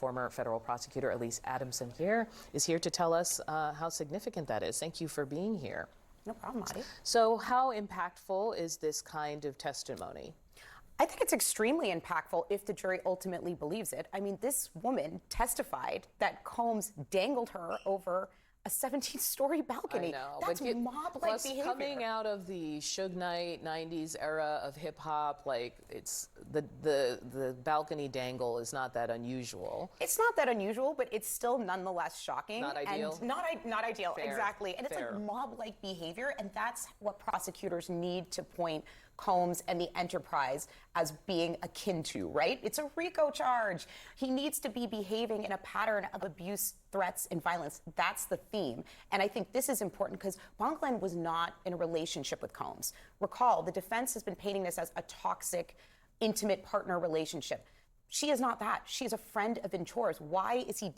former federal prosecutor Alyse Adamson is here to tell us how significant that is. Thank you for being here. No problem, Audie. So how impactful is this kind of testimony? I think it's extremely impactful if the jury ultimately believes it. I mean, this woman testified that Combs dangled her over a 17-story balcony. I know, that's mob-like behavior. Coming out of the Suge Knight 90s era of hip hop, like it's the balcony dangle is not that unusual. It's not that unusual, but it's still nonetheless shocking. Not ideal. And not ideal, Fair. exactly. And it's Fair. like mob-like behavior, and that's what prosecutors need to point Combs and the enterprise as being akin to, right? It's a RICO charge. He needs to be behaving in a pattern of abuse, threats, and violence. That's the theme. And I think this is important because Bonglin was not in a relationship with Combs. Recall, the defense has been painting this as a toxic, intimate partner relationship. She is not that. She is a friend of Venture's. Why is he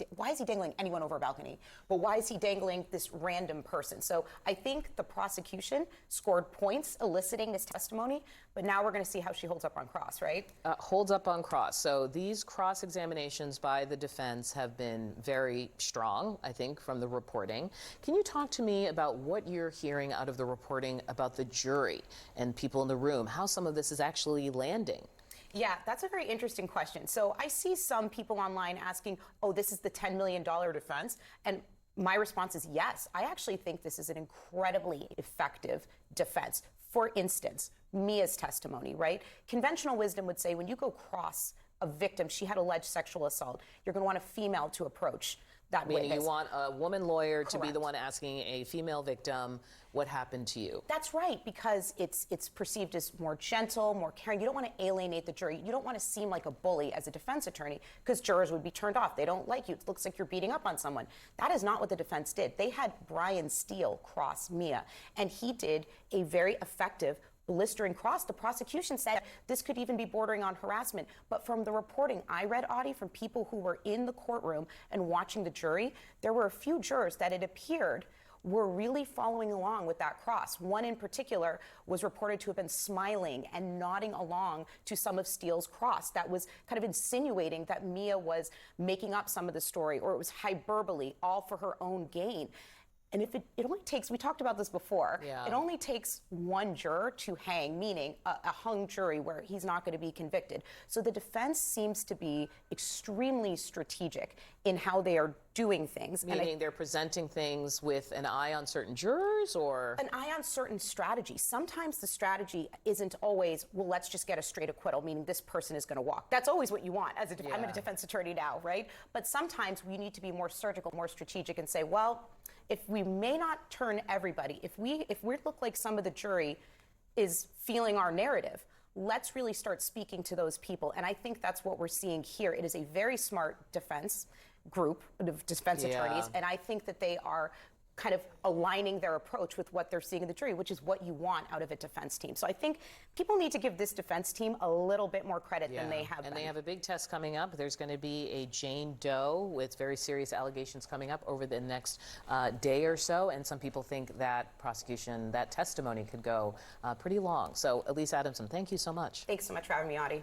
dangling anyone over a balcony? But why is he dangling this random person? So I think the prosecution scored points eliciting this testimony, but now we're going to see how she holds up on cross, right? Holds up on cross. So these cross-examinations by the defense have been very strong, I think, from the reporting. Can you talk to me about what you're hearing out of the reporting about the jury and people in the room, how some of this is actually landing? Yeah, that's a very interesting question. So I see some people online asking, oh, this is the $10 million defense. And my response is yes. I actually think this is an incredibly effective defense. For instance, Mia's testimony, right? Conventional wisdom would say when you go cross a victim, she had alleged sexual assault, you're going to want a female to approach that witness. Meaning you want a woman lawyer Correct. to be the one asking a female victim what happened to you. That's right, because it's perceived as more gentle, more caring. You don't want to alienate the jury. You don't want to seem like a bully as a defense attorney because jurors would be turned off. They don't like you. It looks like you're beating up on someone. That is not what the defense did. They had Brian Steele cross Mia, and he did a very effective blistering cross. The prosecution said this could even be bordering on harassment. But from the reporting I read, Audie, from people who were in the courtroom and watching the jury, there were a few jurors that it appeared were really following along with that cross. One in particular was reported to have been smiling and nodding along to some of Steele's cross. That was kind of insinuating that Mia was making up some of the story, or it was hyperbole, all for her own gain. And if it only takes, we talked about this before, it only takes one juror to hang, meaning a hung jury where he's not going to be convicted. So the defense seems to be extremely strategic in how they are doing things. Meaning they're presenting things with an eye on certain jurors, or? An eye on certain strategy. Sometimes the strategy isn't always, well, let's just get a straight acquittal, meaning this person is going to walk. That's always what you want. As I'm a defense attorney now, right? But sometimes we need to be more surgical, more strategic, and say, well, if we may not turn everybody, if we look like some of the jury is feeling our narrative, let's really start speaking to those people. And I think that's what we're seeing here. It is a very smart defense group of defense attorneys, and I think that they are kind of aligning their approach with what they're seeing in the jury, which is what you want out of a defense team. So I think people need to give this defense team a little bit more credit than they have. And they have a big test coming up. There's going to be a Jane Doe with very serious allegations coming up over the next day or so. And some people think that prosecution, that testimony could go pretty long. So Alyse Adamson, thank you so much. Thanks so much for having me, Audie.